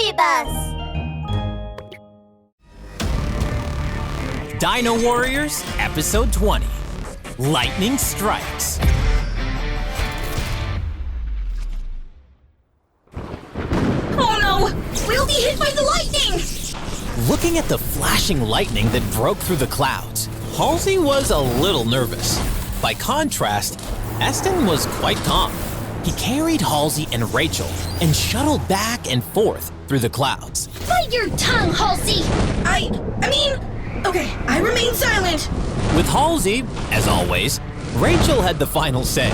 Baby Bus! Dino Warriors, Episode 20. Lightning Strikes. Oh no! We'll be hit by the lightning! Looking at the flashing lightning that broke through the clouds, Halsey was a little nervous. By contrast, Esten was quite calm. He carried Halsey and Rachel and shuttled back and forth through the clouds. Bite your tongue, Halsey! Okay, I remain silent. With Halsey, as always, Rachel had the final say.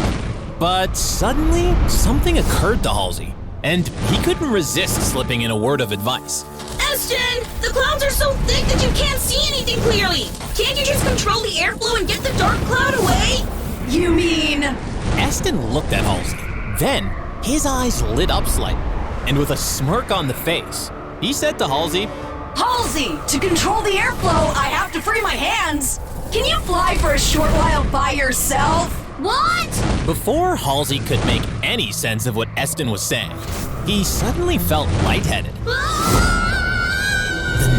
But suddenly, something occurred to Halsey, and he couldn't resist slipping in a word of advice. Esten, the clouds are so thick that you can't see anything clearly. Can't you just control the airflow and get the dark cloud away? You mean... Esten looked at Halsey. Then, his eyes lit up slightly, and with a smirk on the face, he said to Halsey, Halsey, to control the airflow, I have to free my hands. Can you fly for a short while by yourself? What? Before Halsey could make any sense of what Esten was saying, he suddenly felt lightheaded. The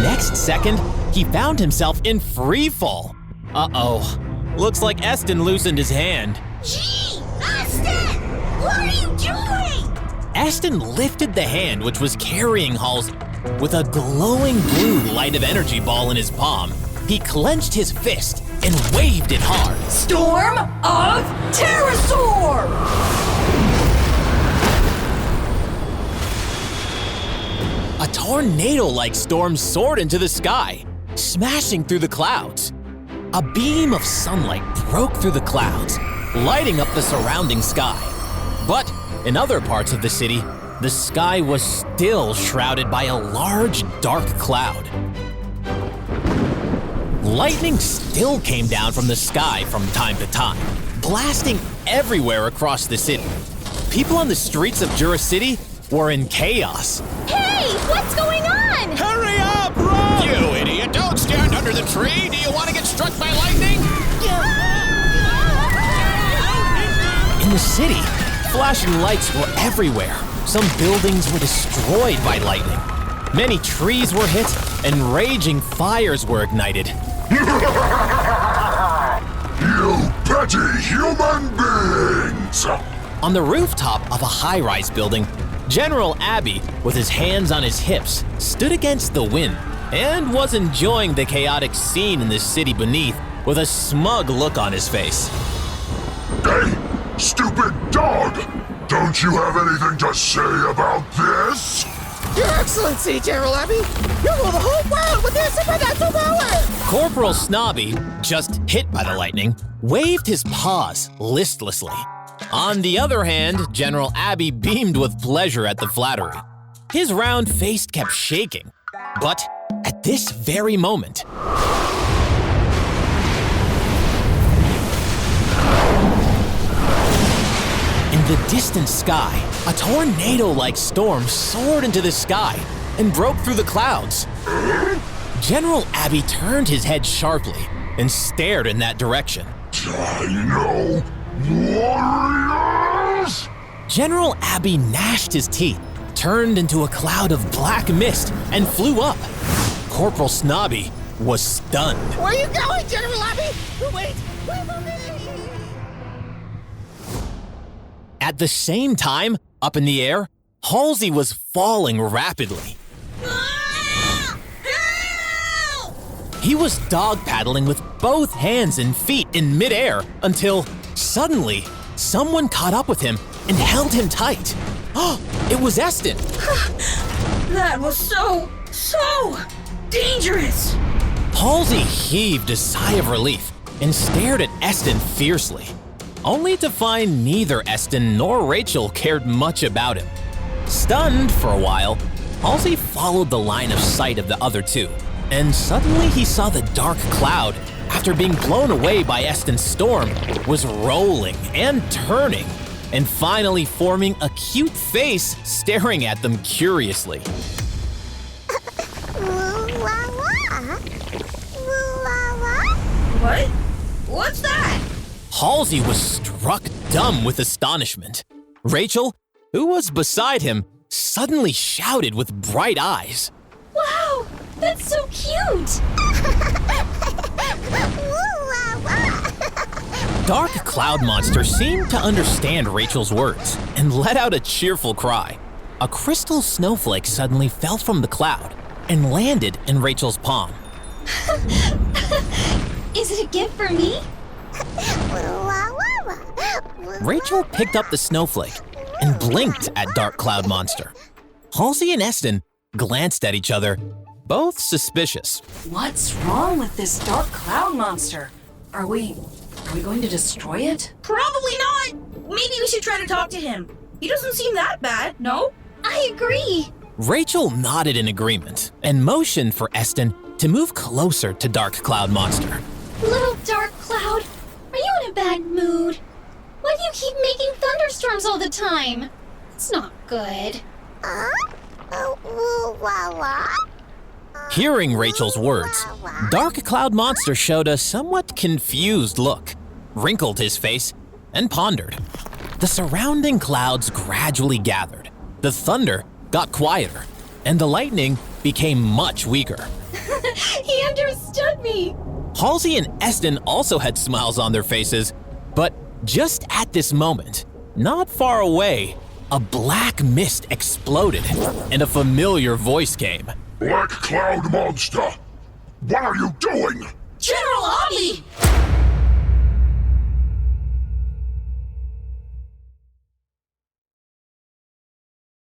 next second, he found himself in free fall. Uh-oh. Looks like Esten loosened his hand. Gee! Esten! What are you doing? Esten lifted the hand which was carrying Halsey. With a glowing blue light of energy ball in his palm, he clenched his fist and waved it hard. Storm of Pterosaur! A tornado-like storm soared into the sky, smashing through the clouds. A beam of sunlight broke through the clouds, lighting up the surrounding sky. But in other parts of the city, the sky was still shrouded by a large, dark cloud. Lightning still came down from the sky from time to time, blasting everywhere across the city. People on the streets of Jura City were in chaos. Hey! What's going on? Hurry up, run! You idiot! Don't stand under the tree! Do you want to get struck by lightning? In the city, flashing lights were everywhere. Some buildings were destroyed by lightning. Many trees were hit, and raging fires were ignited. You petty human beings! On the rooftop of a high-rise building, General Abby, with his hands on his hips, stood against the wind and was enjoying the chaotic scene in the city beneath with a smug look on his face. Hey, stupid dog! Don't you have anything to say about this? Your Excellency, General Abby, you rule the whole world with your supernatural power! Corporal Snobby, just hit by the lightning, waved his paws listlessly. On the other hand, General Abby beamed with pleasure at the flattery. His round face kept shaking. But at this very moment, in the distant sky, a tornado-like storm soared into the sky and broke through the clouds. General Abby turned his head sharply and stared in that direction. Dino Warriors? General Abby gnashed his teeth, turned into a cloud of black mist, and flew up. Corporal Snobby was stunned. Where are you going, General Abby? Wait for me! At the same time, up in the air, Halsey was falling rapidly. He was dog paddling with both hands and feet in midair until, suddenly, someone caught up with him and held him tight. Oh, it was Esten. That was so dangerous. Halsey heaved a sigh of relief and stared at Esten fiercely, only to find neither Esten nor Rachel cared much about him. Stunned for a while, Halsey followed the line of sight of the other two, and suddenly he saw the dark cloud, after being blown away by Esten's storm, was rolling and turning, and finally forming a cute face staring at them curiously. What? What's that? Halsey was struck dumb with astonishment. Rachel, who was beside him, suddenly shouted with bright eyes. Wow, that's so cute! Dark Cloud Monster seemed to understand Rachel's words and let out a cheerful cry. A crystal snowflake suddenly fell from the cloud and landed in Rachel's palm. Is it a gift for me? Rachel picked up the snowflake and blinked at Dark Cloud Monster. Halsey and Esten glanced at each other, both suspicious. What's wrong with this dark cloud monster? Are we going to destroy it? Probably not! Maybe we should try to talk to him. He doesn't seem that bad, no? I agree. Rachel nodded in agreement and motioned for Esten to move closer to Dark Cloud Monster. Little dark cloud, are you in a bad mood? Why do you keep making thunderstorms all the time? It's not good. Hearing Rachel's words, Dark Cloud Monster showed a somewhat confused look, wrinkled his face, and pondered. The surrounding clouds gradually gathered, the thunder got quieter, and the lightning became much weaker. He understood me. Halsey and Esten also had smiles on their faces, but just at this moment, not far away, a black mist exploded and a familiar voice came. Black Cloud Monster, what are you doing? General Oddly!